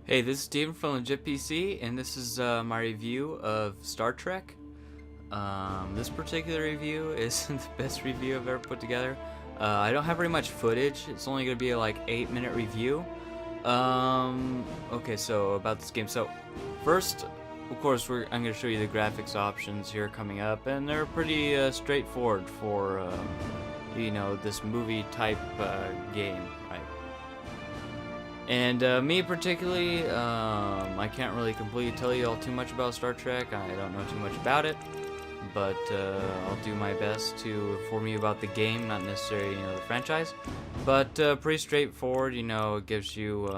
Hey, this is Steven from Legit PC, and this is my review of Star Trek. This particular review isn't the best review I've ever put together. I don't have very much footage. It's only going to be a 8-minute review. Okay, so about this game. So, first, of course, I'm going to show you the graphics options here coming up, and they're pretty straightforward for, this movie-type game, right? And me particularly, I can't really completely tell you all too much about Star Trek. I don't know too much about it, but I'll do my best to inform you about the game, not necessarily the franchise. But pretty straightforward. It gives you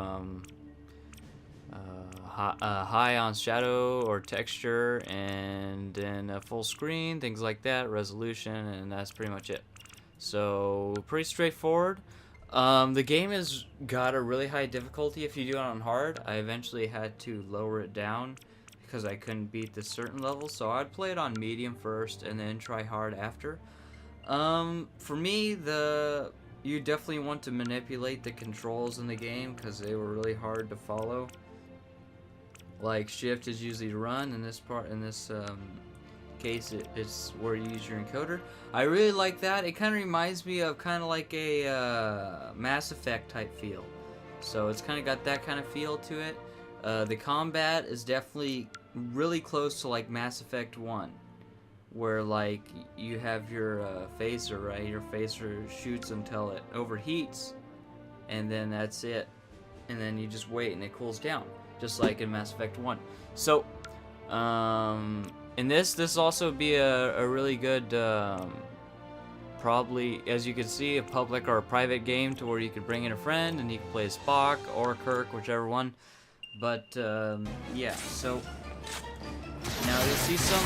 high on shadow or texture, and then a full screen, things like that, resolution, and that's pretty much it. So pretty straightforward. The game has got a really high difficulty if you do it on hard. I eventually had to lower it down because I couldn't beat this certain level, so I'd play it on medium first and then try hard after. For me, you definitely want to manipulate the controls in the game because they were really hard to follow. Like shift is usually to run, in this case it's where you use your encoder. I really like that. It kind of reminds me of like a Mass Effect type feel, so it's kind of got that kind of feel to it. The combat is definitely really close to like Mass Effect 1, where you have your phaser, right? Your phaser shoots until it overheats, and then that's it, and then you just wait and it cools down, just like in Mass Effect 1. So in this also be a really good, probably, as you can see, a public or a private game to where you could bring in a friend and you can play as Spock or Kirk, whichever one. But yeah, so now you'll see some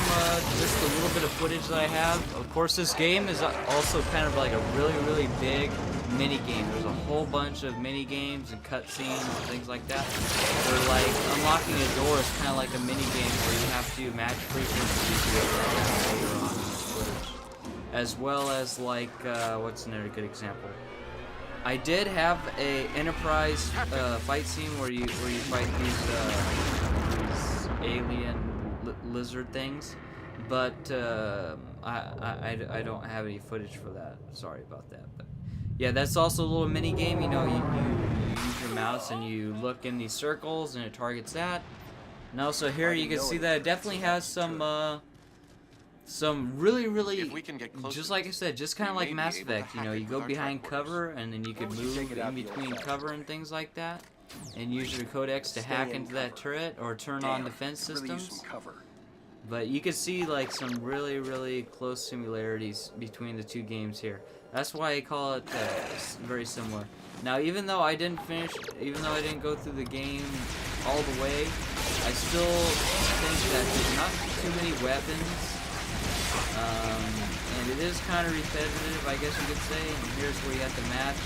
just a little bit of footage that I have. Of course, this game is also kind of like a really big mini game. There's a whole bunch of mini games and cutscenes and things like that. They're like unlocking a door is kind of like a mini game where you have to match frequencies later on in the footage, as well as what's another good example? I did have a Enterprise fight scene where you fight these alien lizard things, but I don't have any footage for that. Sorry about that. But yeah, that's also a little mini game. You use your mouse and you look in these circles and it targets that. And also here you can see that it definitely has some really, just like I said, just kind of like Mass Effect. You go behind cover and then you can move in between cover and things like that, and use your codex to hack into that turret or turn on defense systems. But you can see some really close similarities between the two games here. That's why I call it very similar. Now, even though I didn't go through the game all the way, I still think that there's not too many weapons, and it is kind of repetitive, I guess you could say. And here's where you have to match.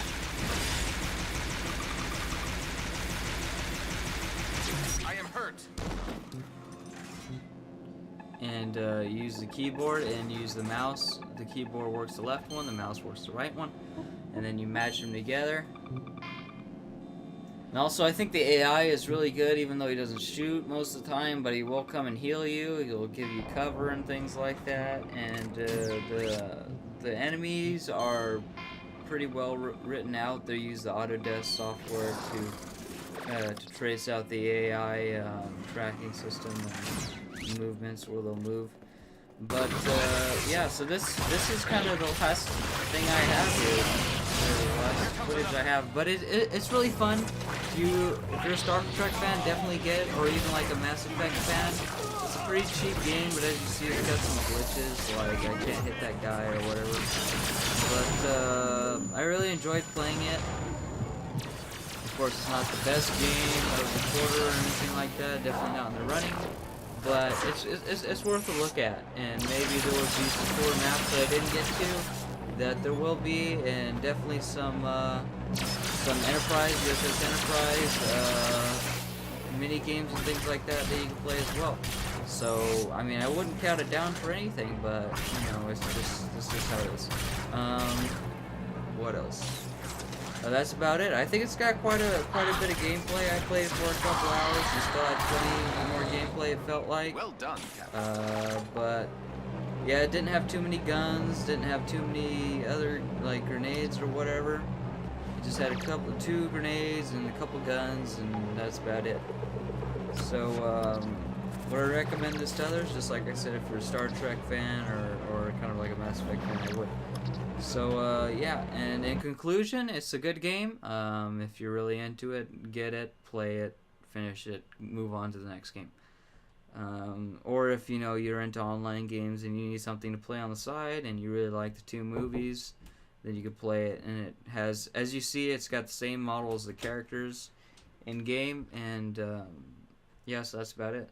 I am hurt. And use the keyboard and use the mouse. The keyboard works the left one, the mouse works the right one, and then you match them together. And also, I think the AI is really good, even though he doesn't shoot most of the time, but he will come and heal you. He'll give you cover and things like that. And the enemies are pretty well written out. They use the Autodesk software to trace out the AI tracking system and movements where they'll move. But yeah, so this is kind of the last thing I have here. The last footage I have, but it's really fun. If you're a Star Trek fan, definitely get it, or even like a Mass Effect fan. It's a pretty cheap game, but as you see, it's got some glitches, like I can't hit that guy or whatever. But I really enjoyed playing it. Of course, it's not the best game of the quarter or anything like that. Definitely not in the running. But it's worth a look at, and maybe there will be some core maps that I didn't get to, that there will be, and definitely some Enterprise, USS Enterprise, mini games and things like that you can play as well. So I mean, I wouldn't count it down for anything, but it's just how it is. What else? That's about it. I think it's got quite a bit of gameplay. I played it for a couple hours and still had plenty more gameplay, it felt like. Well done, Captain. But yeah, it didn't have too many guns, didn't have too many other like grenades or whatever. It just had two grenades and a couple guns, and that's about it. So would I recommend this to others? Just like I said, if you're a Star Trek fan or kind of like a Mass Effect fan, I would. So yeah, and in conclusion, it's a good game. If you're really into it, get it, play it, finish it, move on to the next game. Or if you're into online games and you need something to play on the side and you really like the two movies, then you could play it. And it has, as you see, it's got the same model as the characters in game, and yeah, so that's about it.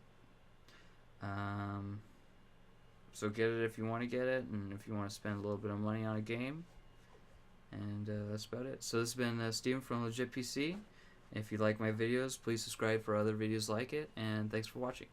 So get it if you want to get it, and if you want to spend a little bit of money on a game. And that's about it. So this has been Steven from Legit PC. If you like my videos, please subscribe for other videos like it, and thanks for watching.